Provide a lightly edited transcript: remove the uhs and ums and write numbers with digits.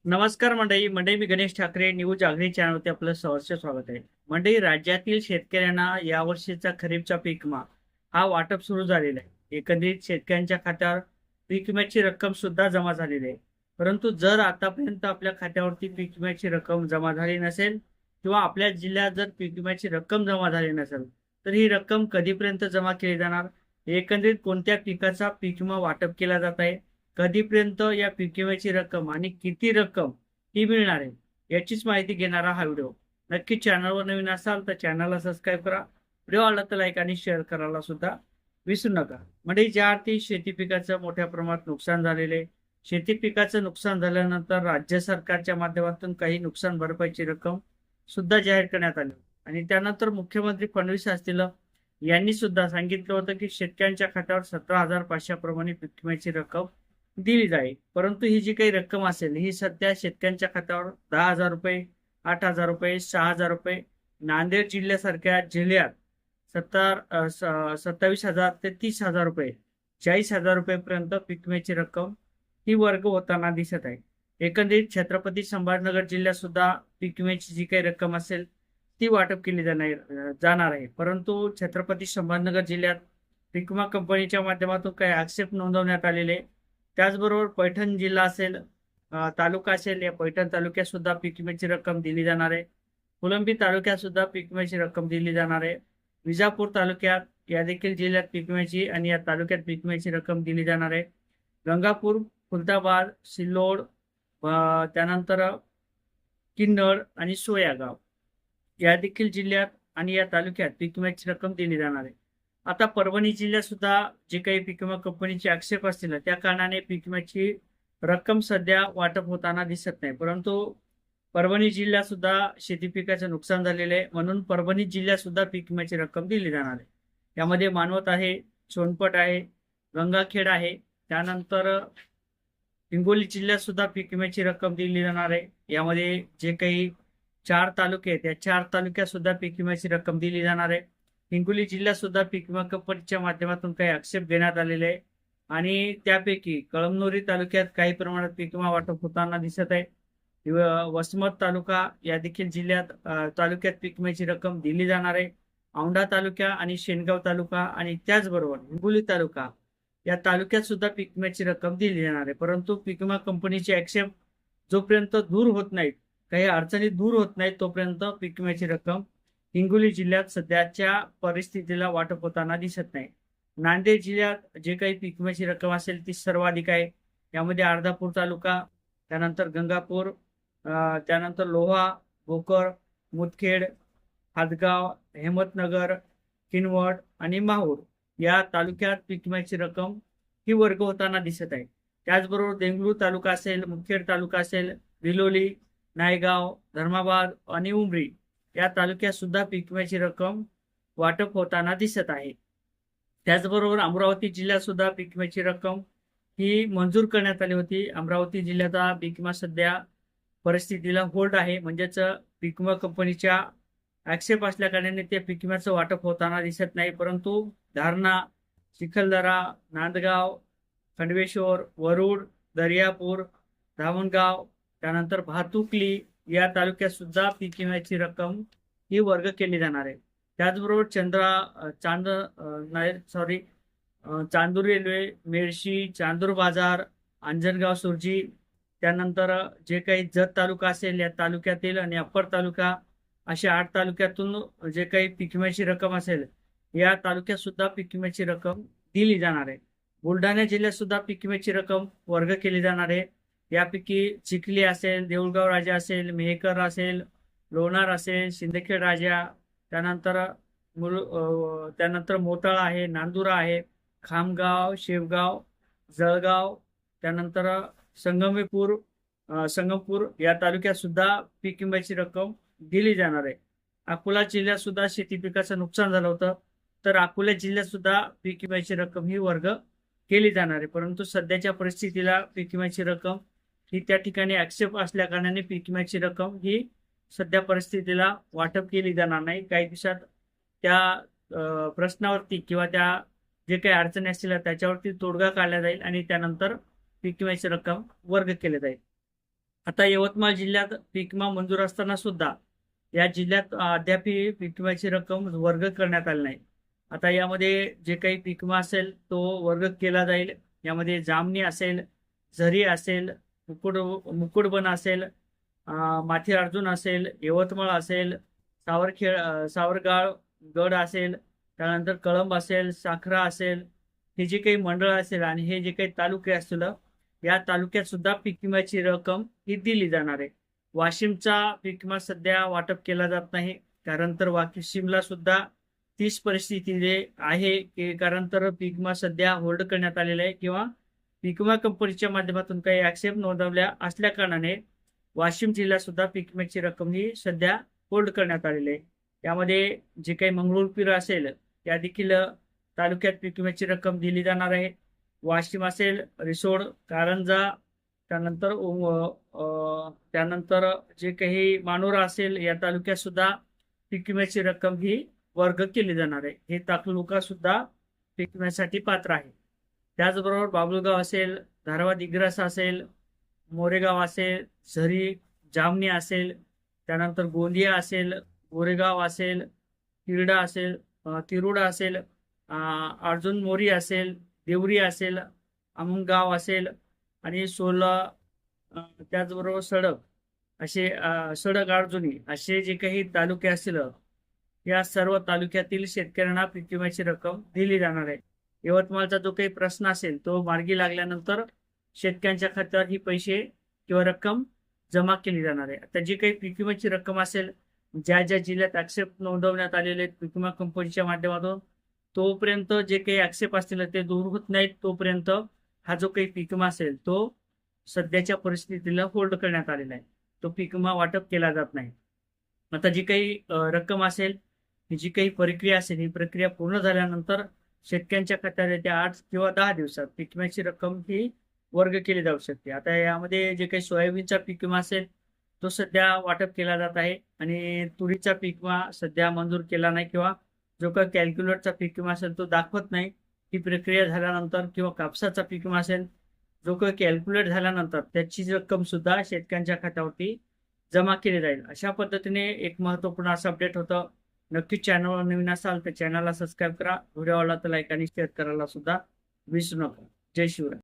नमस्कार मंडळी मी गणेश ठाकरे न्यूज जागरी चॅनलवरती आपलं सहर्ष स्वागत आहे. मंडळी, राज्यातील शेतकऱ्यांना यावर्षीचा खरीपचा पीक विमा हा वाटप सुरू झालेला आहे. एकंदरीत शेतकऱ्यांच्या खात्यावर पीक विम्याची रक्कम सुद्धा जमा झालेली आहे. परंतु जर आतापर्यंत आपल्या खात्यावरती पीक विम्याची रक्कम जमा झाली नसेल किंवा आपल्या जिल्ह्यात जर पीक विम्याची रक्कम जमा झाली नसेल तर ही रक्कम कधीपर्यंत जमा केली जाणार, एकंदरीत कोणत्या पिकाचा पीक विमा वाटप केला जात आहे, कधीपर्यंत या पीक विम्याची रक्कम आणि किती रक्कम ही मिळणार आहे, याचीच माहिती घेणारा हा व्हिडिओ. नक्की चॅनलवर नवीन असाल तर चॅनलला सबस्क्राईब करा. व्हिडिओ आवडला तर लाईक आणि शेअर करायला सुद्धा विसरू नका. म्हणजे ज्या अर्थी शेती पिकाचं मोठ्या प्रमाणात नुकसान झालेले, शेती पिकाचं नुकसान झाल्यानंतर राज्य सरकारच्या माध्यमातून काही नुकसान भरपाईची रक्कम सुद्धा जाहीर करण्यात आली आणि त्यानंतर मुख्यमंत्री फडणवीस असतील यांनी सुद्धा सांगितलं होतं की शेतकऱ्यांच्या खात्यावर 17,500 प्रमाणे पीक विम्याची रक्कम दिली जाईल. परंतु ही जी काही रक्कम असेल ही सध्या शेतकऱ्यांच्या खात्यावर 10,000 रुपये, 8,000 रुपये, 6,000 रुपये, नांदेड जिल्ह्यासारख्या जिल्ह्यात 27,000 ते 30,000 रुपये, 40,000 रुपयेपर्यंत पीक विम्याची रक्कम ही वर्ग होताना दिसत आहे. एकंदरीत छत्रपती संभाजीनगर जिल्ह्यात सुद्धा पीक विम्याची जी काही रक्कम असेल ती वाटप केली जाणार आहे. परंतु छत्रपती संभाजीनगर जिल्ह्यात पीक विमा कंपनीच्या माध्यमातून काही आक्षेप नोंदवण्यात आलेले. त्याचबरोबर पैठण जिल्हा असेल, तालुका असेल, या पैठण तालुक्यात सुद्धा पीक विम्याची रक्कम दिली जाणार आहे. फुलंब्री तालुक्यात सुद्धा पीक विम्याची रक्कम दिली जाणार आहे. विजापूर तालुक्यात या देखील जिल्ह्यात पीक विम्याची आणि या तालुक्यात पीक विम्याची रक्कम दिली जाणार आहे. गंगापूर, खुलताबाद, सिल्लोड, त्यानंतर किन्नड आणि सोयागाव या देखील जिल्ह्यात आणि या तालुक्यात पीक विम्याची रक्कम दिली जाणार आहे. आता परभणी जिल्ह्यात सुद्धा जे काही पीक विमा कंपनीचे आक्षेप असतील त्या कारणाने पीक विम्याची रक्कम सध्या वाटप होताना दिसत नाही. परंतु परभणी जिल्ह्यात सुद्धा शेती पिकाचं नुकसान झालेलं आहे, म्हणून परभणी जिल्ह्यात सुद्धा पीक विम्याची रक्कम दिली जाणार आहे. यामध्ये मानवत आहे, सोनपट आहे, गंगाखेड आहे, त्यानंतर हिंगोली जिल्ह्यात सुद्धा पीक विम्याची रक्कम दिली जाणार आहे. यामध्ये जे काही 4 तालुके आहेत या 4 तालुक्यात सुद्धा पीक विम्याची रक्कम दिली जाणार आहे. हिंगोली जिल्ह्यात सुद्धा पीक विमा कंपनीच्या माध्यमातून काही आक्षेप घेण्यात आलेले आहे आणि त्यापैकी कळमनुरी तालुक्यात काही प्रमाणात पीक विमा वाटप होताना दिसत आहे. वसमत तालुका या देखील जिल्ह्यात तालुक्यात पीक विम्याची रक्कम दिली जाणार आहे. औंढा तालुका आणि शेनगाव तालुका आणि त्याचबरोबर हिंगोली तालुका या तालुक्यात सुद्धा पीक विम्याची रक्कम दिली जाणार आहे. परंतु पीक विमा कंपनीचे आक्षेप जोपर्यंत दूर होत नाहीत, काही अडचणी दूर होत नाहीत, तोपर्यंत पीक विम्याची रक्कम हिंगोली जिल्ह्यात सध्याच्या परिस्थितीला वाटप होताना दिसत नाही. नांदेड जिल्ह्यात जे काही पीक विम्याची रक्कम असेल ती सर्वाधिक आहे. यामध्ये अर्धापूर तालुका, त्यानंतर गंगापूर, त्यानंतर लोहा, भोकर, मुदखेड, हादगाव, हेमतनगर, किनवट आणि माहूर या तालुक्यात पीक विम्याची रक्कम ही वर्ग होताना दिसत आहे. त्याचबरोबर देंगलूर तालुका असेल, मुदखेड तालुका असेल, विलोली, नायगाव, धर्माबाद आणि उमरी या तालुक्यात सुद्धा पीक विम्याची रक्कम वाटप होताना दिसत आहे. त्याचबरोबर अमरावती जिल्ह्यात सुद्धा पीक विम्याची रक्कम ही मंजूर करण्यात आली होती. अमरावती जिल्ह्याचा पीक विमा सध्या परिस्थितीला होल्ड आहे, म्हणजेच पीक विमा कंपनीच्या आक्षेप असल्या कारणाने ते पीक विम्याचं वाटप होताना दिसत नाही. परंतु धारणा, चिखलदरा, नांदगाव, खंडवेश्वर, वरुड, दर्यापूर, धामणगाव, त्यानंतर भातुकली या तालुक्यात सुद्धा पीक विम्याची रक्कम ही वर्ग केली जाणार आहे. त्याचबरोबर चांदूर रेल्वे, मेडशी, चांदूर बाजार, अंजनगाव सुरजी, त्यानंतर जे काही जत तालुका असेल या तालुक्यातील आणि अप्पर तालुका अशा 8 तालुक्यातून जे काही पीक विम्याची रक्कम असेल या तालुक्यात सुद्धा पीक विम्याची रक्कम दिली जाणार आहे. बुलढाणा जिल्ह्यात सुद्धा पीक विम्याची रक्कम वर्ग केली जाणार आहे. यापैकी चिखली असेल, देऊळगाव राजा असेल, मेहकर असेल, लोणार असेल, सिंदखेड राजा, त्यानंतर त्यानंतर मोताळा आहे, नांदुरा आहे, खामगाव, शेवगाव, जळगाव, त्यानंतर संगमेपूर, संगमपूर या तालुक्यात सुद्धा पीक विम्याची रक्कम दिली जाणार आहे. अकोला जिल्ह्यात सुद्धा शेती पिकाचं नुकसान झालं होतं, तर अकोला जिल्ह्यात सुद्धा पीक विम्याची रक्कम ही वर्ग केली जाणार आहे. परंतु सध्याच्या परिस्थितीला पीक विम्याची रक्कम ही त्या ठिकाणी आक्षेप असल्या कारणाने पीक विम्याची रक्कम ही सध्या परिस्थितीला वाटप केली जाणार नाही. काही दिवसात त्या प्रश्नावरती किंवा त्या जे काही अडचणी असतील त्याच्यावरती तोडगा काढला जाईल आणि त्यानंतर पीक विम्याची रक्कम वर्ग केली जाईल. आता यवतमाळ जिल्ह्यात पीक विमा मंजूर असताना सुद्धा या जिल्ह्यात अद्याप पीक विम्याची रक्कम वर्ग करण्यात आली नाही. आता यामध्ये जे काही पीक विमा असेल तो वर्ग केला जाईल. यामध्ये जामणी असेल, झरी असेल, मुकुटबन असेल, माथी अर्जुन असेल, यवतमाळ असेल, सावरगाळ गड असेल, त्यानंतर कळंब असेल, साखरा असेल, हे जे काही मंडळ असेल आणि हे जे काही तालुके असतील या तालुक्यात सुद्धा पीक विम्याची रक्कम ही दिली जाणार आहे. वाशिमचा पीक विमा सध्या वाटप केला जात नाही, कारण तर वाशिमला सुद्धा तीच परिस्थिती आहे की कारण तर पीक विमा सध्या होल्ड करण्यात आलेला आहे किंवा पीक विमा कंपनीच्या माध्यमातून काही ऍक्सेप्ट नोंदवल्या असल्या कारणाने वाशिम जिल्ह्यात सुद्धा पीक विम्याची रक्कम ही सध्या होल्ड करण्यात आलेली आहे. यामध्ये जे काही मंगरुळपीर असेल त्या देखील तालुक्यात पीक विम्याची रक्कम दिली जाणार आहे. वाशिम असेल, रिसोड, कारंजा, त्यानंतर जे काही मानोरा असेल या तालुक्यात सुद्धा पीक विम्याची रक्कम ही वर्ग केली जाणार आहे. हे तालुका सुद्धा पीक विम्यासाठी पात्र आहे. त्याचबरोबर बाबुळगाव असेल, धारवा दिग्रस असेल, मोरेगाव असेल, झरी, जामणी असेल, त्यानंतर गोंदिया असेल, गोरेगाव असेल, तिरुडा असेल, अर्जुन मोरी असेल, देवरी असेल, आमगाव असेल आणि त्याचबरोबर सडक अर्जुनी असे जे काही तालुके असतील या सर्व तालुक्यातील शेतकऱ्यांना पीक विम्याची रक्कम दिली जाणार आहे. यवतमाळचा जो काही प्रश्न असेल तो मार्गी लागल्यानंतर शेतकऱ्यांच्या खात्यावर ही पैसे किंवा रक्कम जमा केली जाणार आहे. आता जी काही पीक विम्याची रक्कम असेल ज्या ज्या जिल्ह्यात ऍक्सेप्ट नोंदवण्यात आलेले पीक विमा कंपनीच्या माध्यमातून तोपर्यंत जे काही ऍक्सेप्ट असतील ते दूर होत नाहीत तोपर्यंत हा जो काही पीक विमा असेल तो सध्याच्या परिस्थितीला होल्ड करण्यात आलेला आहे. तो पीक विमा वाटप केला जात नाही. आता जी काही रक्कम असेल ही जी काही प्रक्रिया असेल ही प्रक्रिया पूर्ण झाल्यानंतर शेतकऱ्यांच्या खात्यात येत्या 8 किंवा 10 दिवसात पीक विम्याची रक्कम ही वर्ग केली जाऊ शकते. आता यामध्ये जे काही सोयाबीनचा पीक विमा असेल तो सध्या वाटप केला जात आहे आणि तुरीचा पीक विमा सध्या मंजूर केला नाही किंवा जो काही कॅल्क्युलेटरचा पीक विमा असेल तो दाखवत नाही. ही प्रक्रिया झाल्यानंतर किंवा कापसाचा पीक विमा असेल जो काही कॅल्क्युलेट झाल्यानंतर त्याची रक्कम सुद्धा शेतकऱ्यांच्या खात्यावरती जमा केली जाईल. अशा पद्धतीने एक महत्त्वपूर्ण असं अपडेट होतं. नक्कीच चॅनलवर नवीन असाल तर चॅनलला सबस्क्राईब करा. व्हिडिओ आवडला तर लाईक आणि शेअर करायला सुद्धा विसरू नका. जय शिवराय.